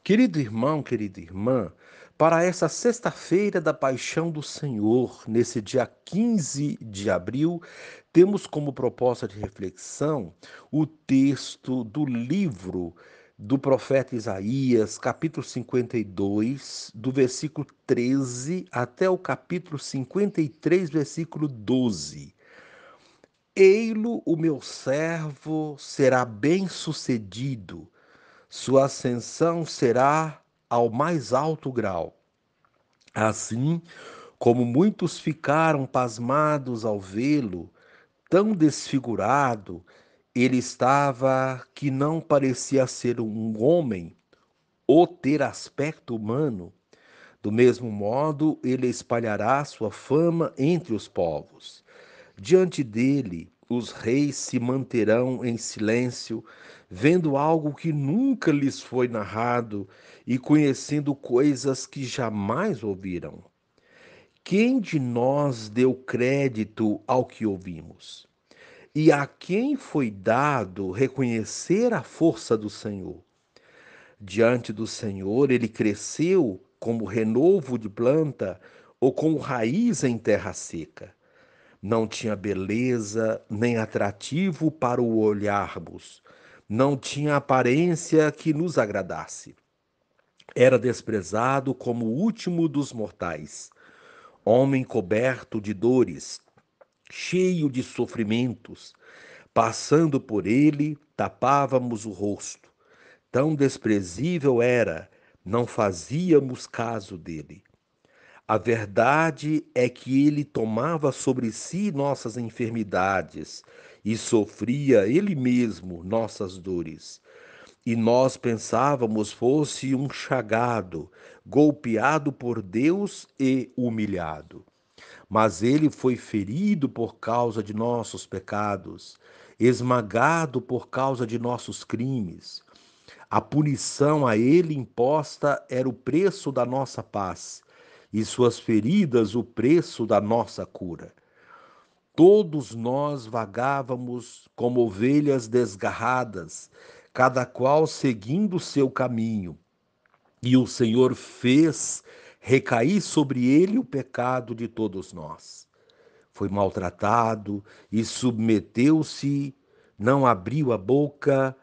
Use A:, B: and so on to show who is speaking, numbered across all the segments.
A: Querido irmão, querida irmã, para essa sexta-feira da Paixão do Senhor, nesse dia 15 de abril, temos como proposta de reflexão o texto do livro do profeta Isaías, capítulo 52, do versículo 13 até o capítulo 53, versículo 12. Ei-lo, o meu servo será bem-sucedido, sua ascensão será ao mais alto grau. Assim como muitos ficaram pasmados ao vê-lo, tão desfigurado, ele estava que não parecia ser um homem ou ter aspecto humano. Do mesmo modo, ele espalhará sua fama entre os povos. Diante dele, os reis se manterão em silêncio, vendo algo que nunca lhes foi narrado e conhecendo coisas que jamais ouviram. Quem de nós deu crédito ao que ouvimos? E a quem foi dado reconhecer a força do Senhor? Diante do Senhor, ele cresceu como renovo de planta ou como raiz em terra seca. Não tinha beleza nem atrativo para o olharmos. Não tinha aparência que nos agradasse. Era desprezado como o último dos mortais. Homem coberto de dores, cheio de sofrimentos. Passando por ele, tapávamos o rosto. Tão desprezível era, não fazíamos caso dele. A verdade é que ele tomava sobre si nossas enfermidades e sofria ele mesmo nossas dores. E nós pensávamos fosse um chagado, golpeado por Deus e humilhado. Mas ele foi ferido por causa de nossos pecados, esmagado por causa de nossos crimes. A punição a ele imposta era o preço da nossa paz, e suas feridas o preço da nossa cura. Todos nós vagávamos como ovelhas desgarradas, cada qual seguindo seu caminho, e o Senhor fez recair sobre ele o pecado de todos nós. Foi maltratado e submeteu-se, não abriu a boca,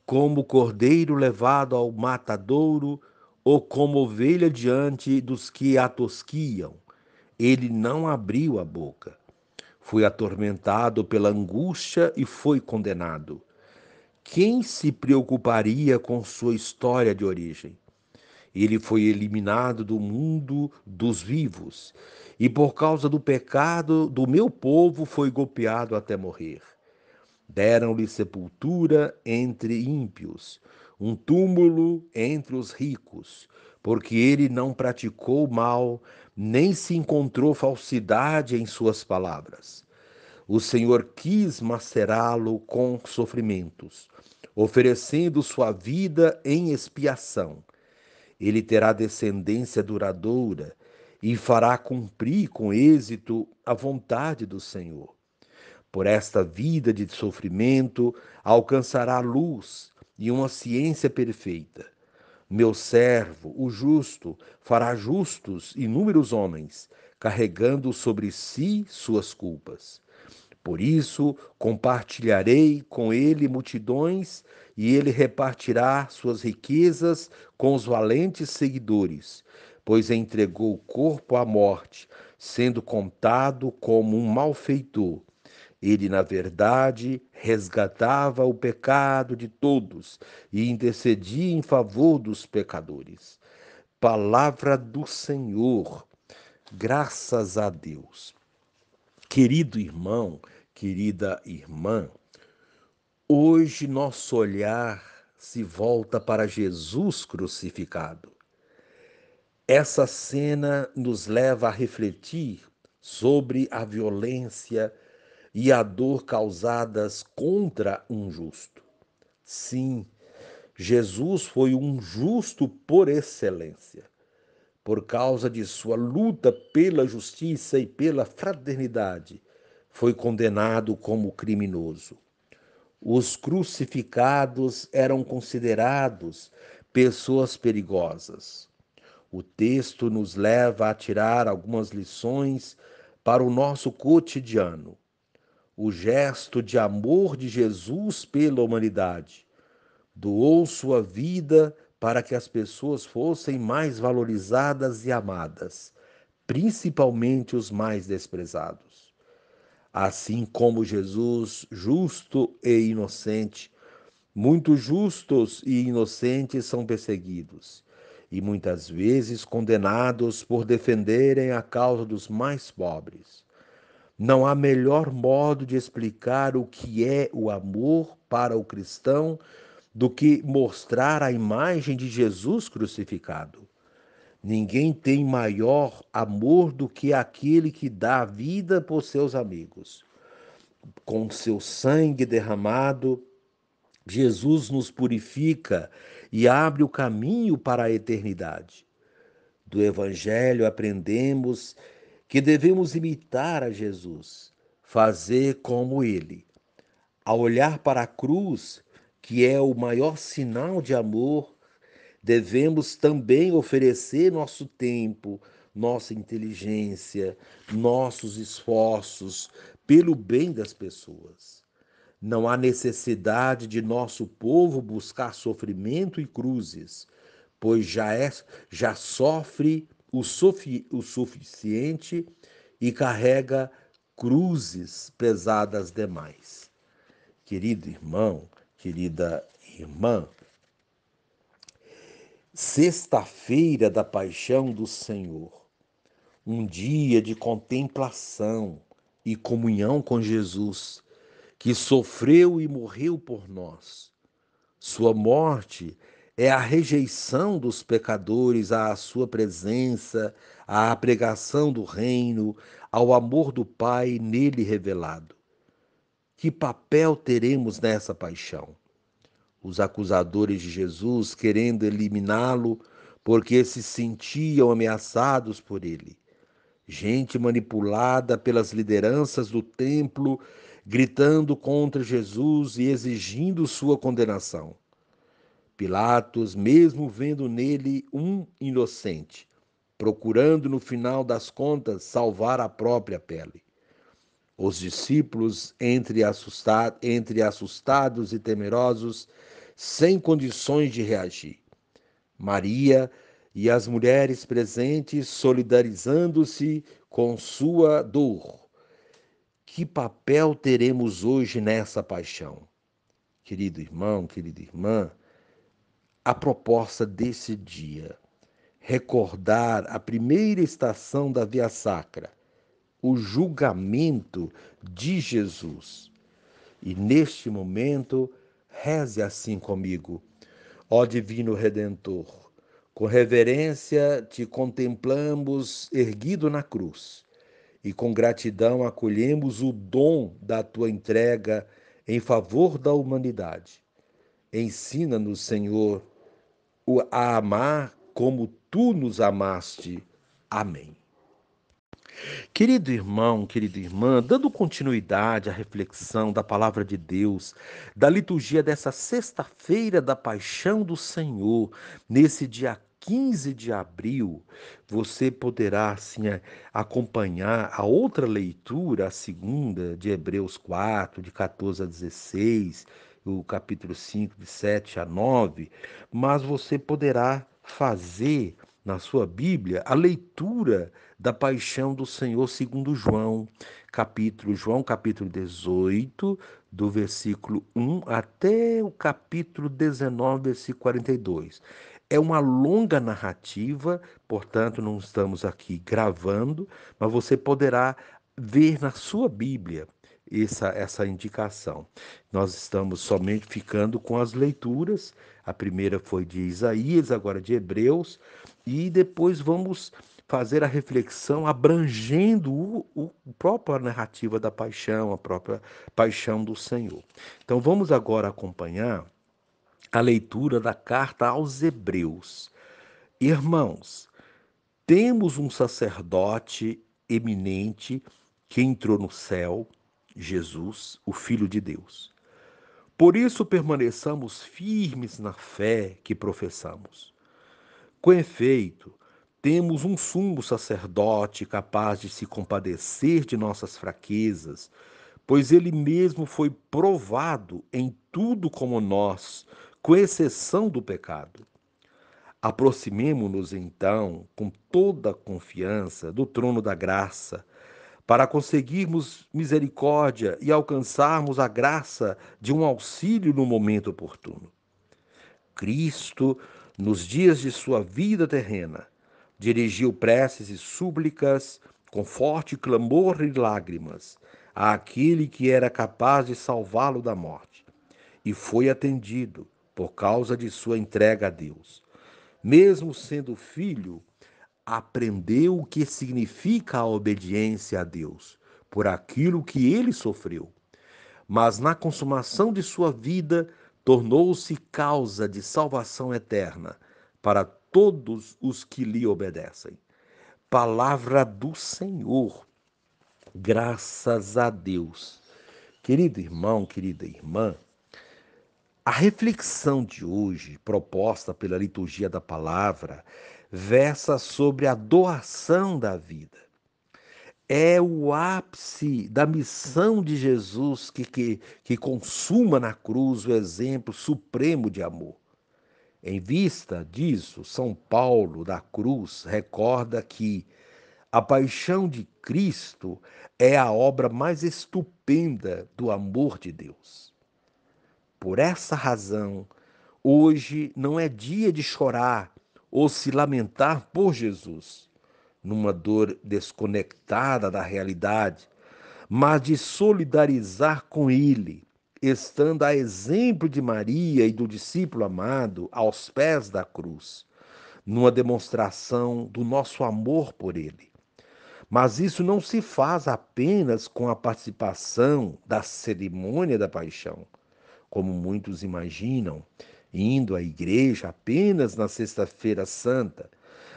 A: como cordeiro levado ao matadouro, ou como ovelha diante dos que a tosquiam. Ele não abriu a boca. Foi atormentado pela angústia e foi condenado. Quem se preocuparia com sua história de origem? Ele foi eliminado do mundo dos vivos, e por causa do pecado do meu povo foi golpeado até morrer. Deram-lhe sepultura entre ímpios, um túmulo entre os ricos, porque ele não praticou mal, nem se encontrou falsidade em suas palavras. O Senhor quis macerá-lo com sofrimentos, oferecendo sua vida em expiação. Ele terá descendência duradoura e fará cumprir com êxito a vontade do Senhor. Por esta vida de sofrimento, alcançará luz e uma ciência perfeita. Meu servo, o justo, fará justos inúmeros homens, carregando sobre si suas culpas. Por isso, compartilharei com ele multidões, e ele repartirá suas riquezas com os valentes seguidores, pois entregou o corpo à morte, sendo contado como um malfeitor. Ele, na verdade, resgatava o pecado de todos e intercedia em favor dos pecadores. Palavra do Senhor, graças a Deus. Querido irmão, querida irmã, hoje nosso olhar se volta para Jesus crucificado. Essa cena nos leva a refletir sobre a violência e a dor causadas contra um justo. Sim, Jesus foi um justo por excelência. Por causa de sua luta pela justiça e pela fraternidade, foi condenado como criminoso. Os crucificados eram considerados pessoas perigosas. O texto nos leva a tirar algumas lições para o nosso cotidiano. O gesto de amor de Jesus pela humanidade. Doou sua vida para que as pessoas fossem mais valorizadas e amadas, principalmente os mais desprezados. Assim como Jesus, justo e inocente, muitos justos e inocentes são perseguidos e muitas vezes condenados por defenderem a causa dos mais pobres. Não há melhor modo de explicar o que é o amor para o cristão do que mostrar a imagem de Jesus crucificado. Ninguém tem maior amor do que aquele que dá a vida por seus amigos. Com seu sangue derramado, Jesus nos purifica e abre o caminho para a eternidade. Do Evangelho aprendemos que devemos imitar a Jesus, fazer como ele. Ao olhar para a cruz, que é o maior sinal de amor, devemos também oferecer nosso tempo, nossa inteligência, nossos esforços pelo bem das pessoas. Não há necessidade de nosso povo buscar sofrimento e cruzes, pois já sofre o suficiente e carrega cruzes pesadas demais. Querido irmão, querida irmã, sexta-feira da Paixão do Senhor, um dia de contemplação e comunhão com Jesus, que sofreu e morreu por nós. Sua morte é a rejeição dos pecadores à sua presença, à pregação do reino, ao amor do Pai nele revelado. Que papel teremos nessa paixão? Os acusadores de Jesus querendo eliminá-lo porque se sentiam ameaçados por ele. Gente manipulada pelas lideranças do templo, gritando contra Jesus e exigindo sua condenação. Pilatos, mesmo vendo nele um inocente, procurando no final das contas salvar a própria pele. Os discípulos, entre assustados e temerosos, sem condições de reagir. Maria e as mulheres presentes solidarizando-se com sua dor. Que papel teremos hoje nessa paixão? Querido irmão, querida irmã, a proposta desse dia, recordar a primeira estação da Via Sacra, o julgamento de Jesus. E neste momento, reze assim comigo: ó Divino Redentor, com reverência te contemplamos erguido na cruz e com gratidão acolhemos o dom da tua entrega em favor da humanidade. Ensina-nos, Senhor, a amar como tu nos amaste. Amém. Querido irmão, querida irmã, dando continuidade à reflexão da palavra de Deus, da liturgia dessa sexta-feira da Paixão do Senhor, nesse dia 15 de abril, você poderá assim acompanhar a outra leitura, a segunda, de Hebreus 4, de 14 a 16, o capítulo 5, de 7 a 9, mas você poderá fazer na sua Bíblia a leitura da paixão do Senhor segundo João capítulo 18, do versículo 1 até o capítulo 19, versículo 42. É uma longa narrativa, portanto não estamos aqui gravando, mas você poderá ver na sua Bíblia essa indicação. Nós estamos somente ficando com as leituras. A primeira foi de Isaías, agora de Hebreus, e depois vamos fazer a reflexão abrangendo a própria narrativa da paixão, a própria paixão do Senhor. Então vamos agora acompanhar a leitura da carta aos Hebreus. Irmãos, temos um sacerdote eminente que entrou no céu, Jesus, o Filho de Deus. Por isso permaneçamos firmes na fé que professamos. Com efeito, temos um sumo sacerdote capaz de se compadecer de nossas fraquezas, pois ele mesmo foi provado em tudo como nós, com exceção do pecado. Aproximemo-nos, então, com toda a confiança do trono da graça, para conseguirmos misericórdia e alcançarmos a graça de um auxílio no momento oportuno. Cristo, nos dias de sua vida terrena, dirigiu preces e súplicas com forte clamor e lágrimas àquele que era capaz de salvá-lo da morte, e foi atendido por causa de sua entrega a Deus. Mesmo sendo filho, aprendeu o que significa a obediência a Deus, por aquilo que ele sofreu. Mas na consumação de sua vida, tornou-se causa de salvação eterna para todos os que lhe obedecem. Palavra do Senhor, graças a Deus. Querido irmão, querida irmã, a reflexão de hoje, proposta pela liturgia da palavra, versa sobre a doação da vida. É o ápice da missão de Jesus que consuma na cruz o exemplo supremo de amor. Em vista disso, São Paulo da Cruz recorda que a paixão de Cristo é a obra mais estupenda do amor de Deus. Por essa razão, hoje não é dia de chorar ou se lamentar por Jesus, numa dor desconectada da realidade, mas de solidarizar com ele, estando a exemplo de Maria e do discípulo amado aos pés da cruz, numa demonstração do nosso amor por ele. Mas isso não se faz apenas com a participação da cerimônia da paixão, como muitos imaginam, indo à igreja apenas na Sexta-feira Santa,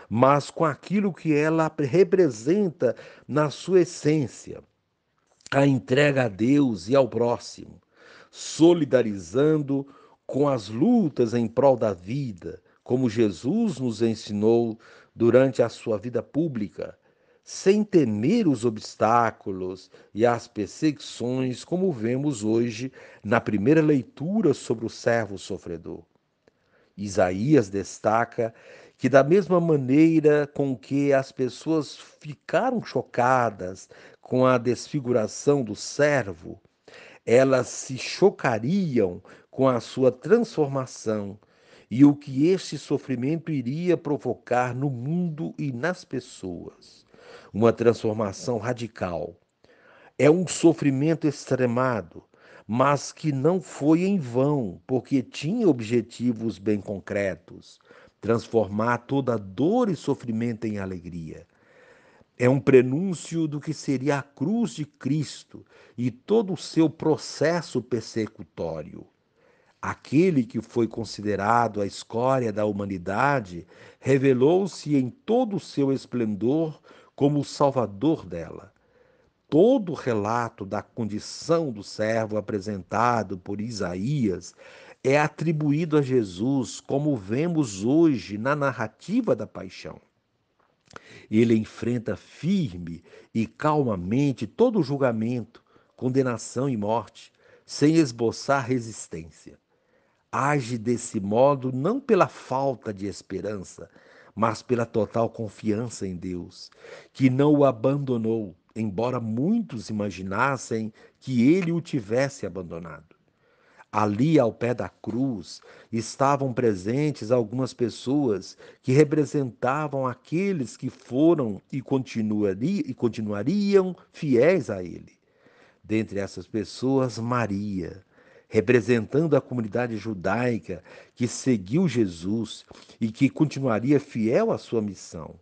A: mas com aquilo que ela representa na sua essência, a entrega a Deus e ao próximo, solidarizando com as lutas em prol da vida, como Jesus nos ensinou durante a sua vida pública, sem temer os obstáculos e as perseguições, como vemos hoje na primeira leitura sobre o servo sofredor. Isaías destaca que, da mesma maneira com que as pessoas ficaram chocadas com a desfiguração do servo, elas se chocariam com a sua transformação e o que este sofrimento iria provocar no mundo e nas pessoas. Uma transformação radical. É um sofrimento extremado, mas que não foi em vão, porque tinha objetivos bem concretos: transformar toda dor e sofrimento em alegria. É um prenúncio do que seria a cruz de Cristo e todo o seu processo persecutório. Aquele que foi considerado a escória da humanidade revelou-se em todo o seu esplendor como o salvador dela. Todo o relato da condição do servo apresentado por Isaías é atribuído a Jesus, como vemos hoje na narrativa da paixão. Ele enfrenta firme e calmamente todo o julgamento, condenação e morte, sem esboçar resistência. Age desse modo não pela falta de esperança, mas pela total confiança em Deus, que não o abandonou, embora muitos imaginassem que ele o tivesse abandonado. Ali, ao pé da cruz, estavam presentes algumas pessoas que representavam aqueles que foram e continuariam fiéis a ele. Dentre essas pessoas, Maria, representando a comunidade judaica que seguiu Jesus e que continuaria fiel à sua missão.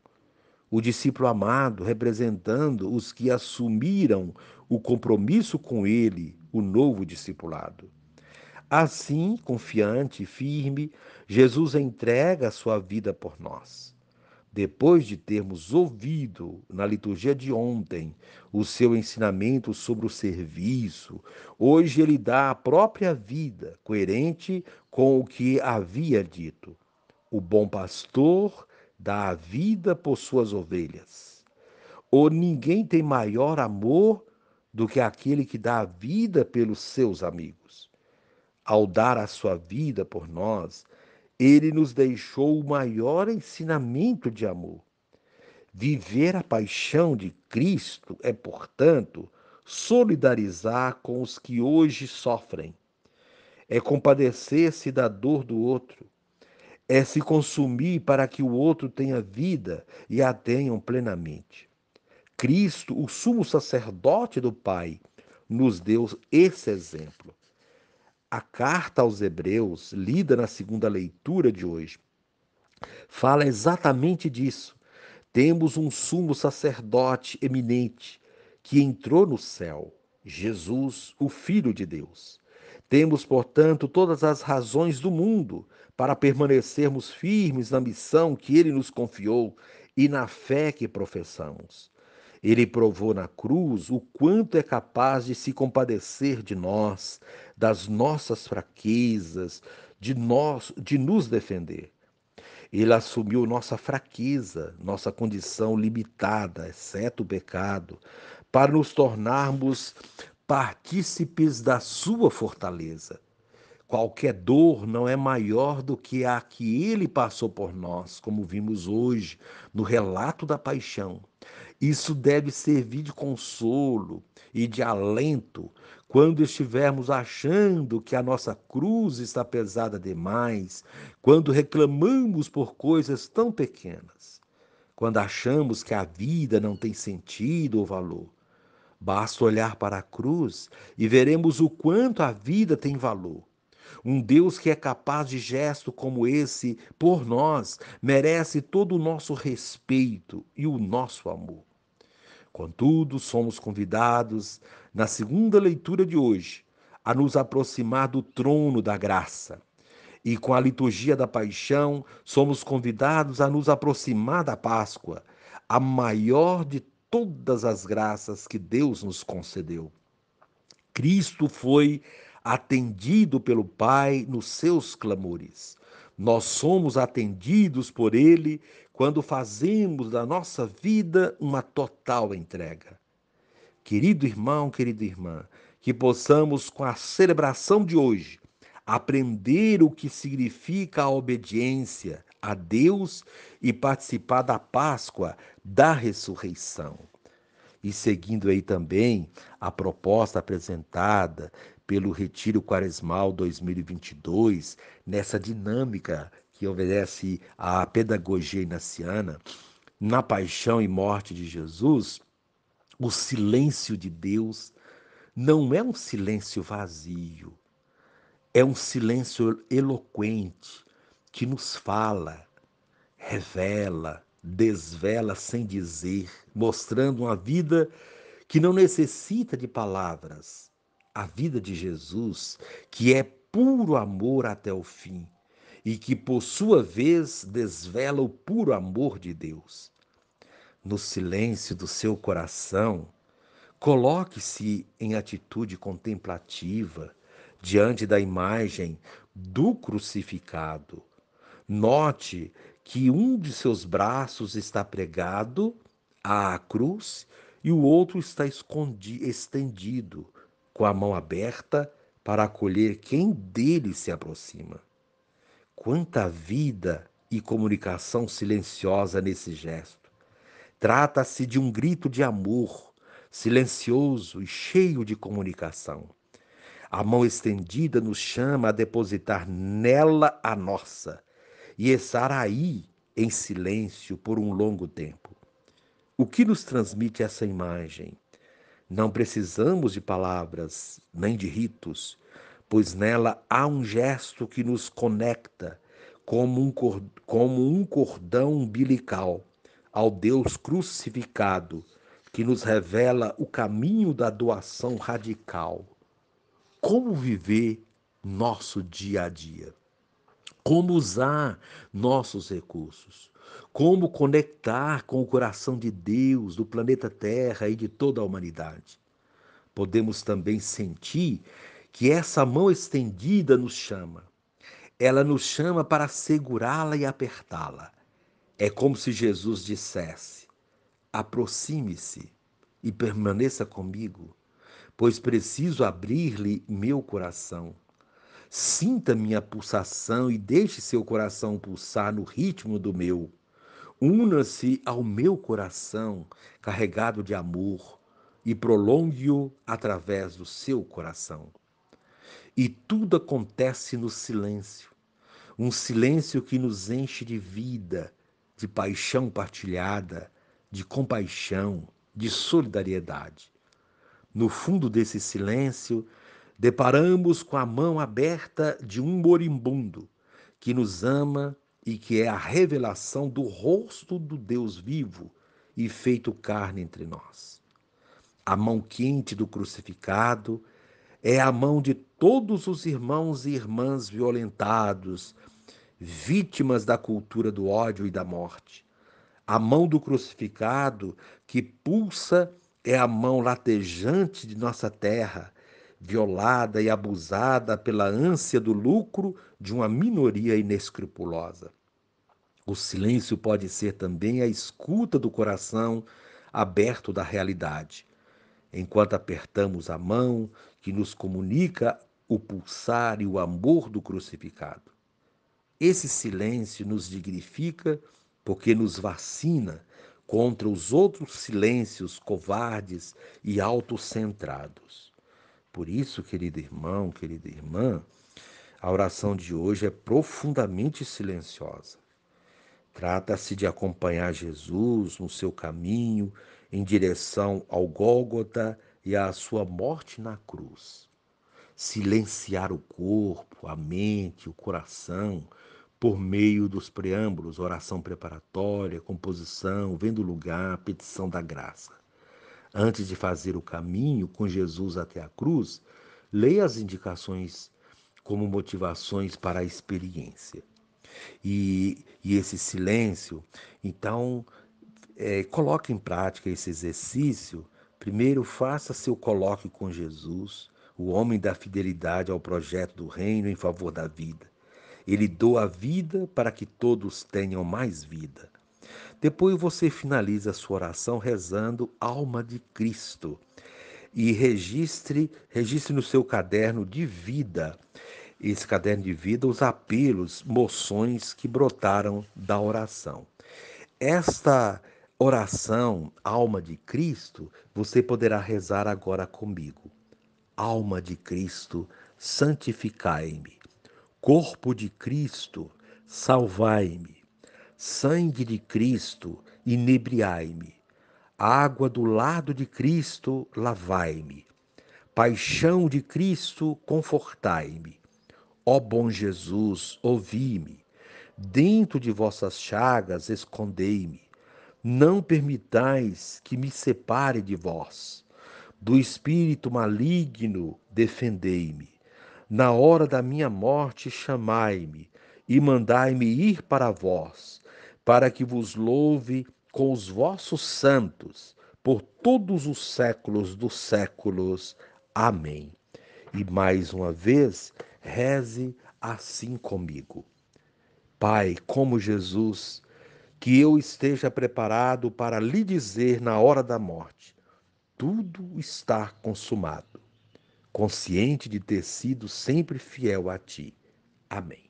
A: O discípulo amado, representando os que assumiram o compromisso com ele, o novo discipulado. Assim, confiante e firme, Jesus entrega a sua vida por nós. Depois de termos ouvido na liturgia de ontem o seu ensinamento sobre o serviço, hoje ele dá a própria vida, coerente com o que havia dito. O bom pastor dá a vida por suas ovelhas. Ou ninguém tem maior amor do que aquele que dá a vida pelos seus amigos. Ao dar a sua vida por nós, ele nos deixou o maior ensinamento de amor. Viver a paixão de Cristo é, portanto, solidarizar com os que hoje sofrem, é compadecer-se da dor do outro, é se consumir para que o outro tenha vida e a tenham plenamente. Cristo, o sumo sacerdote do Pai, nos deu esse exemplo. A carta aos Hebreus, lida na segunda leitura de hoje, fala exatamente disso. Temos um sumo sacerdote eminente que entrou no céu, Jesus, o Filho de Deus. Temos, portanto, todas as razões do mundo para permanecermos firmes na missão que ele nos confiou e na fé que professamos. Ele provou na cruz o quanto é capaz de se compadecer de nós, das nossas fraquezas, de nos defender. Ele assumiu nossa fraqueza, nossa condição limitada, exceto o pecado, para nos tornarmos partícipes da sua fortaleza. Qualquer dor não é maior do que a que ele passou por nós, como vimos hoje no relato da paixão. Isso deve servir de consolo e de alento quando estivermos achando que a nossa cruz está pesada demais, quando reclamamos por coisas tão pequenas, quando achamos que a vida não tem sentido ou valor. Basta olhar para a cruz e veremos o quanto a vida tem valor. Um Deus que é capaz de gesto como esse por nós merece todo o nosso respeito e o nosso amor. Contudo, somos convidados, na segunda leitura de hoje, a nos aproximar do trono da graça. E com a liturgia da paixão, somos convidados a nos aproximar da Páscoa, a maior de todas as graças que Deus nos concedeu. Cristo foi atendido pelo Pai nos seus clamores. Nós somos atendidos por Ele quando fazemos da nossa vida uma total entrega. Querido irmão, querida irmã, que possamos, com a celebração de hoje, aprender o que significa a obediência a Deus e participar da Páscoa, da ressurreição. E seguindo aí também a proposta apresentada pelo Retiro Quaresmal 2022, nessa dinâmica que obedece à pedagogia inaciana, na paixão e morte de Jesus, o silêncio de Deus não é um silêncio vazio, é um silêncio eloquente que nos fala, revela, desvela sem dizer, mostrando uma vida que não necessita de palavras. A vida de Jesus, que é puro amor até o fim e que, por sua vez, desvela o puro amor de Deus. No silêncio do seu coração, coloque-se em atitude contemplativa diante da imagem do crucificado. Note que um de seus braços está pregado à cruz e o outro está estendido, com a mão aberta para acolher quem dele se aproxima. Quanta vida e comunicação silenciosa nesse gesto! Trata-se de um grito de amor, silencioso e cheio de comunicação. A mão estendida nos chama a depositar nela a nossa e estar aí em silêncio por um longo tempo. O que nos transmite essa imagem? Não precisamos de palavras nem de ritos, pois nela há um gesto que nos conecta como um cordão umbilical ao Deus crucificado, que nos revela o caminho da doação radical. Como viver nosso dia a dia? Como usar nossos recursos? como conectar com o coração de Deus, do planeta Terra e de toda a humanidade. Podemos também sentir que essa mão estendida nos chama. Ela nos chama para segurá-la e apertá-la. É como se Jesus dissesse: aproxime-se e permaneça comigo, pois preciso abrir-lhe meu coração. Sinta minha pulsação e deixe seu coração pulsar no ritmo do meu. Una-se ao meu coração carregado de amor e prolongue-o através do seu coração. E tudo acontece no silêncio, um silêncio que nos enche de vida, de paixão partilhada, de compaixão, de solidariedade. No fundo desse silêncio, deparamos com a mão aberta de um moribundo que nos ama e que é a revelação do rosto do Deus vivo e feito carne entre nós. A mão quente do crucificado é a mão de todos os irmãos e irmãs violentados, vítimas da cultura do ódio e da morte. A mão do crucificado que pulsa é a mão latejante de nossa terra, violada e abusada pela ânsia do lucro de uma minoria inescrupulosa. O silêncio pode ser também a escuta do coração aberto da realidade, enquanto apertamos a mão que nos comunica o pulsar e o amor do crucificado. Esse silêncio nos dignifica porque nos vacina contra os outros silêncios covardes e autocentrados. Por isso, querido irmão, querida irmã, a oração de hoje é profundamente silenciosa. Trata-se de acompanhar Jesus no seu caminho em direção ao Gólgota e à sua morte na cruz. Silenciar o corpo, a mente, o coração, por meio dos preâmbulos, oração preparatória, composição, vendo o lugar, petição da graça. Antes de fazer o caminho com Jesus até a cruz, leia as indicações como motivações para a experiência. E esse silêncio, então, coloque em prática esse exercício. Primeiro, faça seu colóquio com Jesus, o homem da fidelidade ao projeto do reino em favor da vida. Ele doa a vida para que todos tenham mais vida. Depois você finaliza a sua oração rezando Alma de Cristo e registre no seu caderno de vida, esse caderno de vida, os apelos, moções que brotaram da oração. Esta oração, Alma de Cristo, você poderá rezar agora comigo. Alma de Cristo, santificai-me. Corpo de Cristo, salvai-me. Sangue de Cristo, inebriai-me. Água do lado de Cristo, lavai-me. Paixão de Cristo, confortai-me. Ó bom Jesus, ouvi-me. Dentro de vossas chagas, escondei-me. Não permitais que me separe de vós. Do espírito maligno, defendei-me. Na hora da minha morte, chamai-me e mandai-me ir para vós, para que vos louve com os vossos santos por todos os séculos dos séculos. Amém. E mais uma vez, reze assim comigo. Pai, como Jesus, que eu esteja preparado para lhe dizer na hora da morte: tudo está consumado, consciente de ter sido sempre fiel a ti. Amém.